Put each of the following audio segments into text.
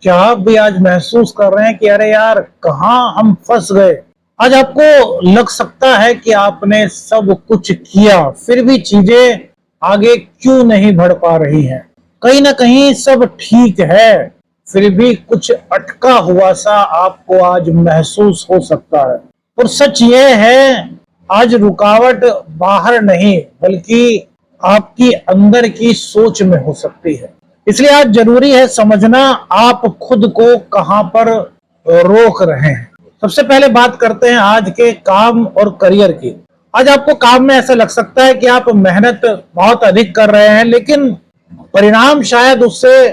क्या आप भी आज महसूस कर रहे हैं कि अरे यार कहाँ हम फंस गए? आज आपको लग सकता है कि आपने सब कुछ किया फिर भी चीजें आगे क्यों नहीं बढ़ पा रही हैं? कहीं ना कहीं सब ठीक है फिर भी कुछ अटका हुआ सा आपको आज महसूस हो सकता है। और सच ये है, आज रुकावट बाहर नहीं बल्कि आपकी अंदर की सोच में हो सकती है। इसलिए आज जरूरी है समझना आप खुद को कहां पर रोक रहे हैं। सबसे पहले बात करते हैं आज के काम और करियर की। आज आपको काम में ऐसा लग सकता है कि आप मेहनत बहुत अधिक कर रहे हैं लेकिन परिणाम शायद उससे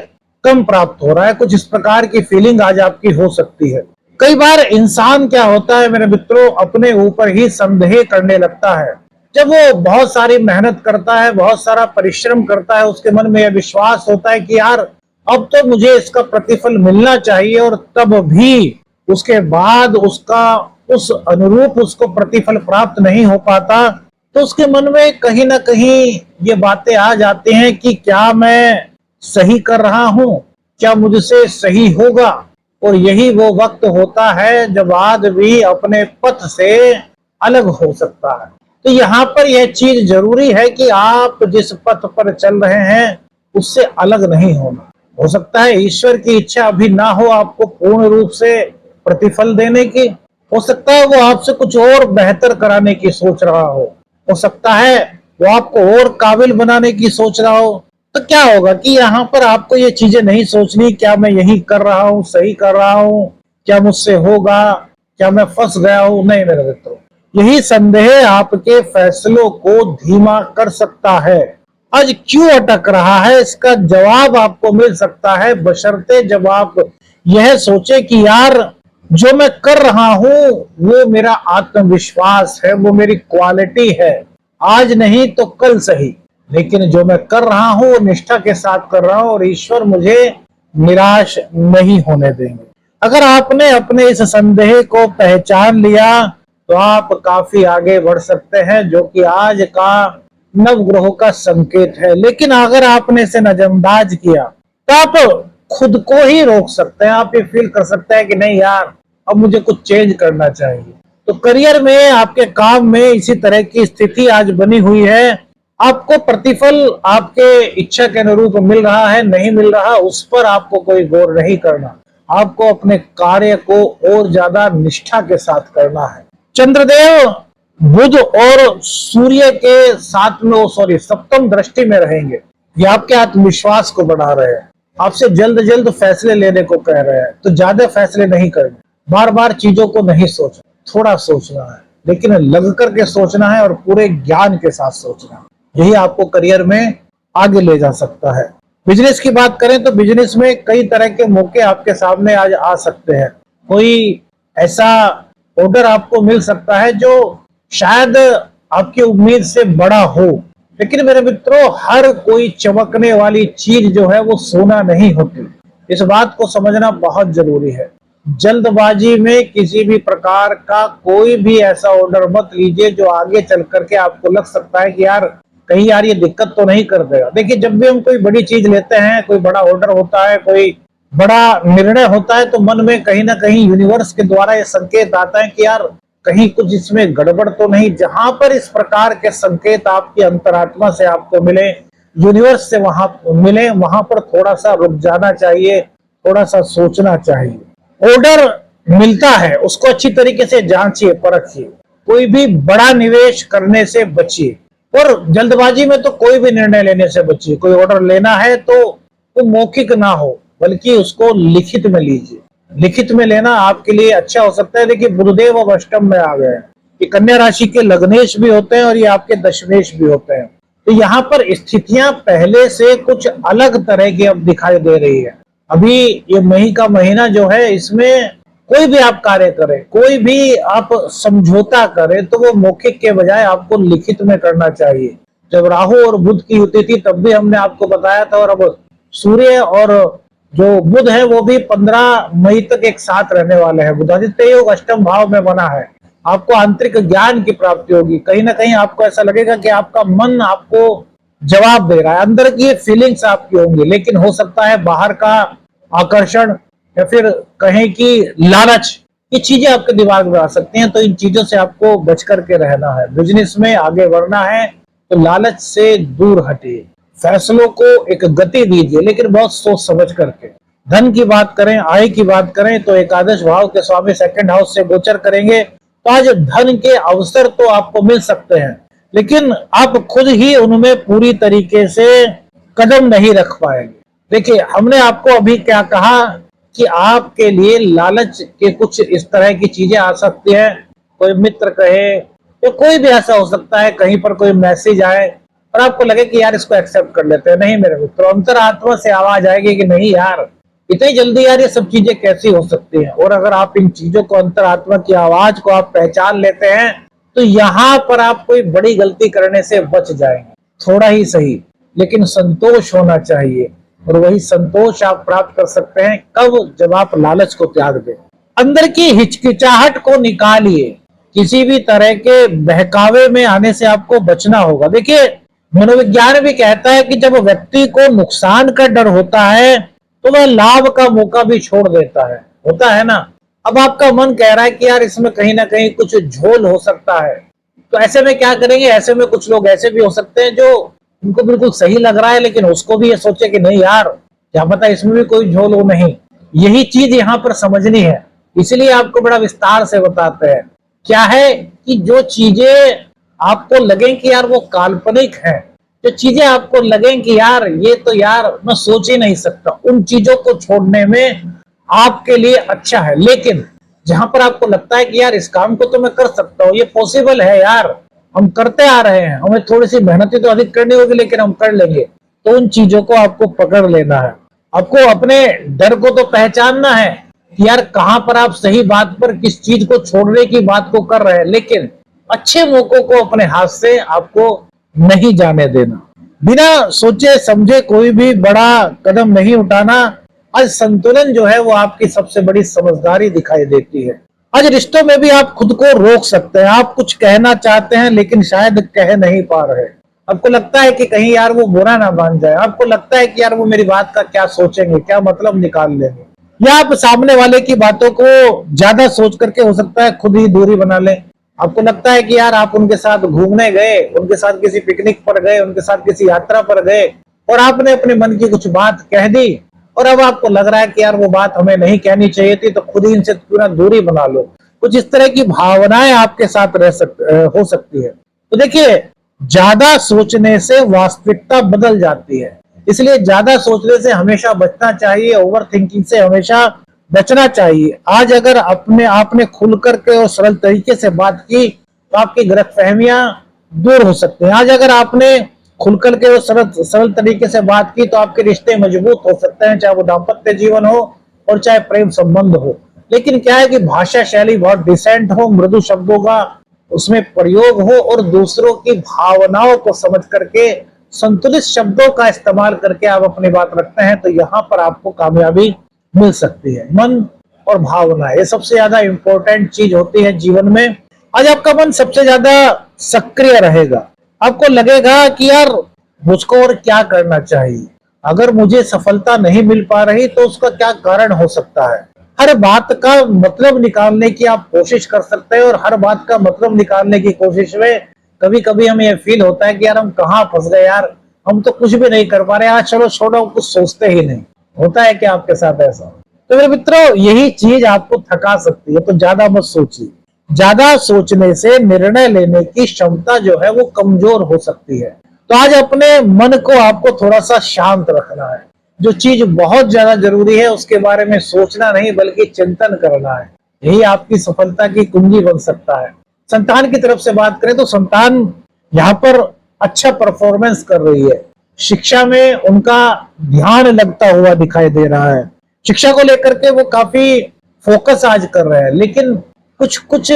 कम प्राप्त हो रहा है। कुछ इस प्रकार की फीलिंग आज आपकी हो सकती है। कई बार इंसान क्या होता है मेरे मित्रों, अपने ऊपर ही संदेह करने लगता है। जब वो बहुत सारी मेहनत करता है, बहुत सारा परिश्रम करता है, उसके मन में यह विश्वास होता है कि यार अब तो मुझे इसका प्रतिफल मिलना चाहिए, और तब भी उसके बाद उसका उस अनुरूप उसको प्रतिफल प्राप्त नहीं हो पाता, तो उसके मन में कहीं ना कहीं ये बातें आ जाती हैं कि क्या मैं सही कर रहा हूं, क्या मुझसे सही होगा। और यही वो वक्त होता है जब आदमी अपने पथ से अलग हो सकता है। तो यहाँ पर यह चीज जरूरी है कि आप जिस पथ पर चल रहे हैं उससे अलग नहीं होना। हो सकता है ईश्वर की इच्छा अभी ना हो आपको पूर्ण रूप से प्रतिफल देने की, हो सकता है वो आपसे कुछ और बेहतर कराने की सोच रहा हो सकता है वो आपको और काबिल बनाने की सोच रहा हो। तो क्या होगा कि यहाँ पर आपको ये चीजें नहीं सोचनी, क्या मैं यही कर रहा हूँ, सही कर रहा हूँ, क्या मुझसे होगा, क्या मैं फंस गया हूँ? नहीं मेरे मित्रों, यही संदेह आपके फैसलों को धीमा कर सकता है। आज क्यों अटक रहा है इसका जवाब आपको मिल सकता है बशर्ते जब आप यह सोचे कि यार जो मैं कर रहा हूं वो मेरा आत्मविश्वास है, वो मेरी क्वालिटी है। आज नहीं तो कल सही, लेकिन जो मैं कर रहा हूं वो निष्ठा के साथ कर रहा हूं और ईश्वर मुझे निराश नहीं होने देंगे। अगर आपने अपने इस संदेह को पहचान लिया तो आप काफी आगे बढ़ सकते हैं, जो कि आज का नवग्रह का संकेत है। लेकिन अगर आपने इसे नजरअंदाज किया तो आप खुद को ही रोक सकते हैं। आप ये फील कर सकते हैं कि नहीं यार अब मुझे कुछ चेंज करना चाहिए। तो करियर में, आपके काम में इसी तरह की स्थिति आज बनी हुई है। आपको प्रतिफल आपके इच्छा के अनुरूप मिल रहा है, नहीं मिल रहा, उस पर आपको कोई गौर नहीं करना। आपको अपने कार्य को और ज्यादा निष्ठा के साथ करना है। चंद्रदेव बुध और सूर्य के साथ में सप्तम दृष्टि में रहेंगे। ये आपके आत्मविश्वास को बढ़ा रहे हैं, आपसे जल्द जल्द फैसले लेने को कह रहे हैं। तो ज्यादा फैसले नहीं करने, बार बार चीजों को नहीं सोचना, थोड़ा सोचना है लेकिन लग करके सोचना है और पूरे ज्ञान के साथ सोचना है। यही आपको करियर में आगे ले जा सकता है। बिजनेस की बात करें तो बिजनेस में कई तरह के मौके आपके सामने आज आ सकते हैं। कोई ऐसा ऑर्डर आपको मिल सकता है जो शायद आपकी उम्मीद से बड़ा हो। लेकिन मेरे मित्रों, हर कोई चमकने वाली चीज जो है वो सोना नहीं होती। इस बात को समझना बहुत जरूरी है। जल्दबाजी में किसी भी प्रकार का कोई भी ऐसा ऑर्डर मत लीजिए जो आगे चल करके आपको लग सकता है कि यार कहीं यार ये दिक्कत तो नहीं कर देगा। देखिए, जब भी हम कोई बड़ी चीज लेते हैं, कोई बड़ा ऑर्डर होता है, कोई बड़ा निर्णय होता है, तो मन में कहीं ना कहीं यूनिवर्स के द्वारा ये संकेत आता है कि यार कहीं कुछ इसमें गड़बड़ तो नहीं। जहां पर इस प्रकार के संकेत आपकी अंतरात्मा से आपको मिले, यूनिवर्स से वहां मिले, वहां पर थोड़ा सा रुक जाना चाहिए, थोड़ा सा सोचना चाहिए। ऑर्डर मिलता है उसको अच्छी तरीके से जांचिए, परखिए। कोई भी बड़ा निवेश करने से बचिए और जल्दबाजी में तो कोई भी निर्णय लेने से बचिए। कोई ऑर्डर लेना है तो वो मौखिक ना हो बल्कि उसको लिखित में लीजिए। लिखित में लेना आपके लिए अच्छा हो सकता है। देखिए, बुधदेव अब अष्टम में आ गए हैं। ये कन्या राशि के लग्नेश भी होते हैं और ये आपके दशमेश भी होते हैं। तो यहाँ पर स्थितियां पहले से कुछ अलग तरह की अब दिखाई दे रही है। अभी ये मई का महीना जो है, इसमें कोई भी आप कार्य करें, कोई भी आप समझौता करें, तो वो मौखिक के बजाय आपको लिखित में करना चाहिए। जब राहु और बुध की युति थी तब भी हमने आपको बताया था। और अब सूर्य और जो बुध है वो भी 15 मई तक एक साथ रहने वाले हैं। बुधादित्य योग अष्टम भाव में बना है। आपको आंतरिक ज्ञान की प्राप्ति होगी। कहीं ना कहीं आपको ऐसा लगेगा कि आपका मन आपको जवाब दे रहा है, अंदर की फीलिंग्स आपकी होंगी। लेकिन हो सकता है बाहर का आकर्षण, या फिर कहें कि लालच, ये चीजें आपके दिमाग में आ सकती हैं। तो इन चीजों से आपको बच करके रहना है। बिजनेस में आगे बढ़ना है तो लालच से दूर हटिए, फैसलों को एक गति दीजिए, लेकिन बहुत सोच समझ करके। धन की बात करें, आय की बात करें, तो एकादश भाव के स्वामी सेकंड हाउस से गोचर करेंगे, तो आज धन के अवसर तो आपको मिल सकते हैं, लेकिन आप खुद ही उनमें पूरी तरीके से कदम नहीं रख पाएंगे। देखिए, हमने आपको अभी क्या कहा कि आपके लिए लालच के कुछ इस तरह की चीजें आ सकती है। कोई मित्र कहे या कोई भी ऐसा हो सकता है, कहीं पर कोई मैसेज आए और आपको लगे कि यार इसको एक्सेप्ट कर लेते हैं। नहीं मेरे मित्रों, अंतरात्मा से आवाज आएगी कि नहीं यार, इतनी जल्दी यार ये सब चीजें कैसी हो सकती हैं। और अगर आप इन चीजों को, अंतरात्मा की आवाज को आप पहचान लेते हैं, तो यहाँ पर आप कोई बड़ी गलती करने से बच जाएंगे। थोड़ा ही सही, लेकिन संतोष होना चाहिए, और वही संतोष आप प्राप्त कर सकते हैं कब, जब आप लालच को त्याग दें। अंदर की हिचकिचाहट को निकालिए, किसी भी तरह के बहकावे में आने से आपको बचना होगा। देखिए, मनोविज्ञान भी कहता है कि जब व्यक्ति को नुकसान का डर होता है तो वह लाभ का मौका भी छोड़ देता है, होता है ना। अब आपका मन कह रहा है कि यार इसमें कहीं ना कहीं कुछ झोल हो सकता है, तो ऐसे में क्या करेंगे। ऐसे में कुछ लोग ऐसे भी हो सकते हैं जो उनको बिल्कुल सही लग रहा है, लेकिन उसको भी ये सोचे कि नहीं यार, क्या पता इसमें भी कोई झोल हो। नहीं, यही चीज यहाँ पर समझनी है, इसलिए आपको बड़ा विस्तार से बताते हैं। क्या है कि जो चीजें आपको लगे कि यार वो काल्पनिक है, जो चीजें आपको लगे कि यार ये तो यार मैं सोच ही नहीं सकता, उन चीजों को छोड़ने में आपके लिए अच्छा है। लेकिन जहां पर आपको लगता है कि यार इस काम को तो मैं कर सकता हूँ, ये पॉसिबल है यार, हम करते आ रहे हैं, हमें थोड़ी सी मेहनत तो अधिक करनी होगी लेकिन हम कर लेंगे, तो उन चीजों को आपको पकड़ लेना है। आपको अपने डर को तो पहचानना है कि यार कहां पर आप सही बात पर किस चीज को छोड़ने की बात को कर रहे हैं, लेकिन अच्छे मौकों को अपने हाथ से आपको नहीं जाने देना। बिना सोचे समझे कोई भी बड़ा कदम नहीं उठाना। आज संतुलन जो है वो आपकी सबसे बड़ी समझदारी दिखाई देती है। आज रिश्तों में भी आप खुद को रोक सकते हैं। आप कुछ कहना चाहते हैं लेकिन शायद कह नहीं पा रहे। आपको लगता है कि कहीं यार वो बुरा ना मान जाए, आपको लगता है कि यार वो मेरी बात का क्या सोचेंगे, क्या मतलब निकाल लेंगे, या आप सामने वाले की बातों को ज्यादा सोच करके हो सकता है खुद ही दूरी बना लें। आपको लगता है कि यार आप उनके साथ घूमने गए, उनके साथ किसी पिकनिक पर गए, उनके साथ किसी यात्रा पर गए, और आपने अपने मन की कुछ बात कह दी, और अब आपको लग रहा है कि यार वो बात हमें नहीं कहनी चाहिए थी, तो खुद ही इनसे पूरा दूरी बना लो। कुछ इस तरह की भावनाएं आपके साथ हो सकती है। तो देखिए, ज्यादा सोचने से वास्तविकता बदल जाती है, इसलिए ज्यादा सोचने से हमेशा बचना चाहिए। ओवर थिंकिंग से हमेशा बचना चाहिए। आज अगर आपने खुल करके और सरल तरीके से बात की तो आपकी गलतफहमियां दूर हो सकती हैं। आज अगर आपने खुल करके और सरल तरीके से बात की तो आपके रिश्ते मजबूत हो सकते हैं, चाहे वो दाम्पत्य जीवन हो और चाहे प्रेम संबंध हो। लेकिन क्या है कि भाषा शैली बहुत डिसेंट हो, मृदु शब्दों का उसमें प्रयोग हो, और दूसरों की भावनाओं को समझ करके संतुलित शब्दों का इस्तेमाल करके आप अपनी बात रखते हैं, तो यहाँ पर आपको कामयाबी मिल सकती है। मन और भावना ये सबसे ज्यादा इंपॉर्टेंट चीज होती है जीवन में। आज आपका मन सबसे ज्यादा सक्रिय रहेगा। आपको लगेगा कि यार मुझको और क्या करना चाहिए, अगर मुझे सफलता नहीं मिल पा रही तो उसका क्या कारण हो सकता है। हर बात का मतलब निकालने की आप कोशिश कर सकते हैं, और हर बात का मतलब निकालने की कोशिश में कभी कभी हमें यह फील होता है कि यार हम कहाँ फंस गए, यार हम तो कुछ भी नहीं कर पा रहे, आज चलो छोड़ो, कुछ सोचते ही नहीं। होता है क्या आपके साथ ऐसा? तो मेरे मित्रों, यही चीज आपको थका सकती है, तो ज्यादा मत सोचिए। ज्यादा सोचने से निर्णय लेने की क्षमता जो है वो कमजोर हो सकती है। तो आज अपने मन को आपको थोड़ा सा शांत रखना है। जो चीज बहुत ज्यादा जरूरी है उसके बारे में सोचना नहीं बल्कि चिंतन करना है। यही आपकी सफलता की कुंजी बन सकता है। संतान की तरफ से बात करें तो संतान यहाँ पर अच्छा परफॉर्मेंस कर रही है। शिक्षा में उनका ध्यान लगता हुआ दिखाई दे रहा है। शिक्षा को लेकर के वो काफी फोकस आज कर रहे हैं, लेकिन कुछ कुछ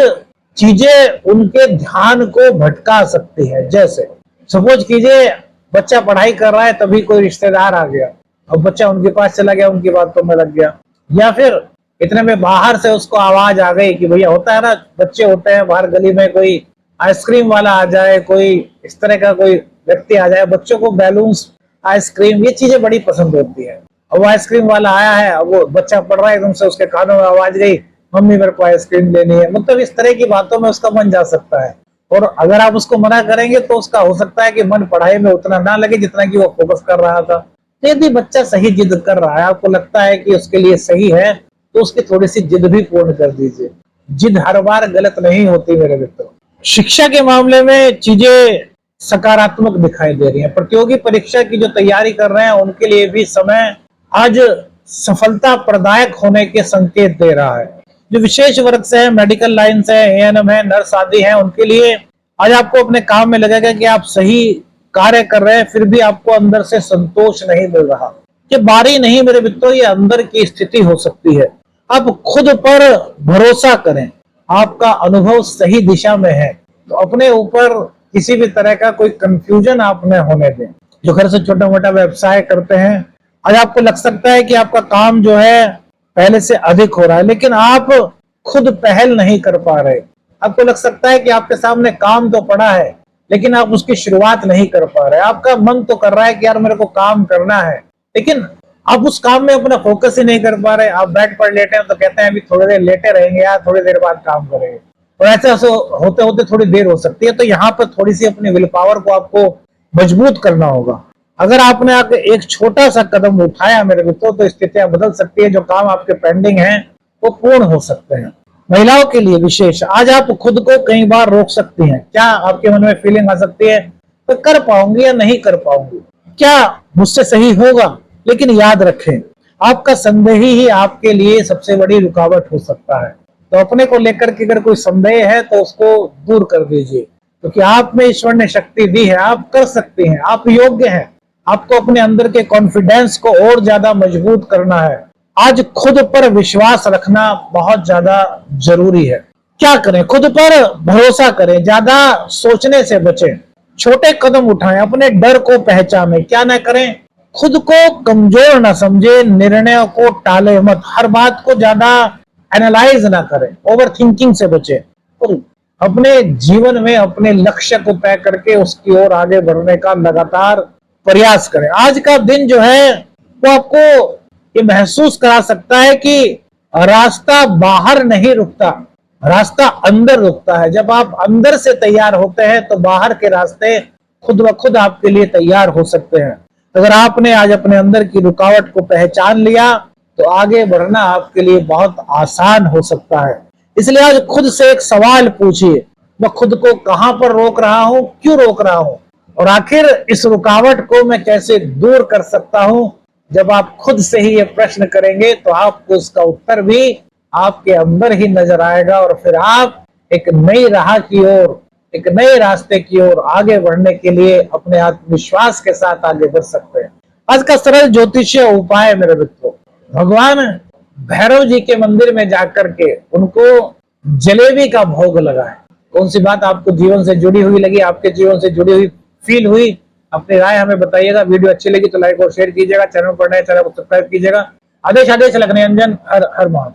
चीजें उनके ध्यान को भटका सकती है। जैसे सपोज कीजिए बच्चा पढ़ाई कर रहा है, तभी कोई रिश्तेदार आ गया, अब बच्चा उनके पास चला गया, उनकी बातों में लग गया। या फिर इतने में बाहर से उसको आवाज आ गई कि भैया, होता है ना, बच्चे होते हैं बाहर गली में कोई आइसक्रीम वाला आ जाए, कोई इस तरह का कोई व्यक्ति आ जाए, बच्चों को बैलून्स, आइसक्रीम, ये चीजें बड़ी पसंद होती है। अब वो आइसक्रीम वाला आया है, अब वो बच्चा पढ़ रहा है, एकदम से उसके कानों में आवाज गई, मम्मी मेरे को आइसक्रीम लेनी है। मतलब इस तरह की बातों में उसका मन जा सकता है। और अगर आप उसको मना करेंगे तो उसका हो सकता है कि मन पढ़ाई में उतना ना लगे जितना कि वो फोकस कर रहा था। तो यदि बच्चा सही जिद कर रहा है, आपको लगता है कि उसके लिए सही है, तो उसकी थोड़ी सी जिद भी पूर्ण कर दीजिए। जिद हर बार गलत नहीं होती मेरे मित्रों। शिक्षा के मामले में चीजें सकारात्मक दिखाई दे रही हैं। प्रतियोगी परीक्षा की जो तैयारी कर रहे हैं उनके लिए भी समय आज सफलता प्रदायक होने के संकेत दे रहा है। जो विशेष वर्ग से है, मेडिकल लाइन से है, एएनएम है, नर्स आदि है, उनके लिए आज आपको अपने काम में लगेगा कि आप सही कार्य कर रहे हैं, फिर भी आपको अंदर से संतोष नहीं मिल रहा। ये बारी नहीं मेरे मित्रों, ये अंदर की स्थिति हो सकती है। आप खुद पर भरोसा करें, आपका अनुभव सही दिशा में है, तो अपने ऊपर किसी भी तरह का कोई कंफ्यूजन आप न होने दें। जो घर से छोटा मोटा व्यवसाय करते हैं, आज आपको लग सकता है कि आपका काम जो है पहले से अधिक हो रहा है, लेकिन आप खुद पहल नहीं कर पा रहे। आपको लग सकता है कि आपके सामने काम तो पड़ा है, लेकिन आप उसकी शुरुआत नहीं कर पा रहे। आपका मन तो कर रहा है कि यार मेरे को काम करना है, लेकिन आप उस काम में अपना फोकस ही नहीं कर पा रहे। आप बेड पर लेटे हैं तो कहते हैं अभी थोड़ी देर लेटे रहेंगे यार, थोड़ी देर बाद काम करेंगे, और ऐसे होते होते थोड़ी देर हो सकती है। तो यहाँ पर थोड़ी सी अपनी विल पावर को आपको मजबूत करना होगा। अगर आपने आके एक छोटा सा कदम उठाया मेरे मित्रों, तो स्थितियां बदल सकती है। जो काम आपके पेंडिंग हैं वो पूर्ण हो सकते हैं। महिलाओं के लिए विशेष, आज आप खुद को कई बार रोक सकती हैं। क्या आपके मन में फीलिंग आ सकती है तो कर पाऊंगी या नहीं कर पाऊंगी, क्या मुझसे सही होगा। लेकिन याद रखें, आपका संदेह ही आपके लिए सबसे बड़ी रुकावट हो सकता है। तो अपने को लेकर के अगर कोई संदेह है तो उसको दूर कर दीजिए, क्योंकि आप में ईश्वर ने शक्ति दी है, आप कर सकते हैं, आप योग्य हैं। आपको अपने अंदर के कॉन्फिडेंस को और ज्यादा मजबूत करना है। आज खुद पर विश्वास रखना बहुत ज्यादा जरूरी है। क्या करें, खुद पर भरोसा करें, ज्यादा सोचने से बचें, छोटे कदम उठाएं, अपने डर को पहचानें। क्या ना करें, खुद को कमजोर ना समझे, निर्णयों को टाले मत, हर बात को ज्यादा एनालाइज ना करें, ओवर थिंकिंग से बचें, और अपने जीवन में अपने लक्ष्य को तय करके उसकी ओर आगे बढ़ने का लगातार प्रयास करें। आज का दिन जो है वो आपको ये महसूस करा सकता है कि रास्ता बाहर नहीं रुकता, रास्ता अंदर रुकता है। जब आप अंदर से तैयार होते हैं तो बाहर के रास्ते खुद ब खुद आपके लिए तैयार हो सकते हैं। अगर आपने आज अपने अंदर की रुकावट को पहचान लिया तो आगे बढ़ना आपके लिए बहुत आसान हो सकता है। इसलिए आज खुद से एक सवाल पूछिए, मैं खुद को कहां पर रोक रहा हूं, क्यों रोक रहा हूं, और आखिर इस रुकावट को मैं कैसे दूर कर सकता हूं। जब आप खुद से ही ये प्रश्न करेंगे तो आपको इसका उत्तर भी आपके अंदर ही नजर आएगा, और फिर आप एक नई राह की ओर, एक नए रास्ते की ओर आगे बढ़ने के लिए अपने आत्मविश्वास के साथ आगे बढ़ सकते हैं। आज का सरल ज्योतिषीय उपाय मेरे मित्रों, भगवान भैरव जी के मंदिर में जाकर के उनको जलेबी का भोग लगाएं। कौन सी बात आपको जीवन से जुड़ी हुई लगी, आपके जीवन से जुड़ी हुई फील हुई, अपनी राय हमें बताइएगा। वीडियो अच्छी लगी तो लाइक और शेयर कीजिएगा, चैनल पर नए चैनल को सब्सक्राइब कीजिएगा। आदेश लखनऊ, हर हर महादेव।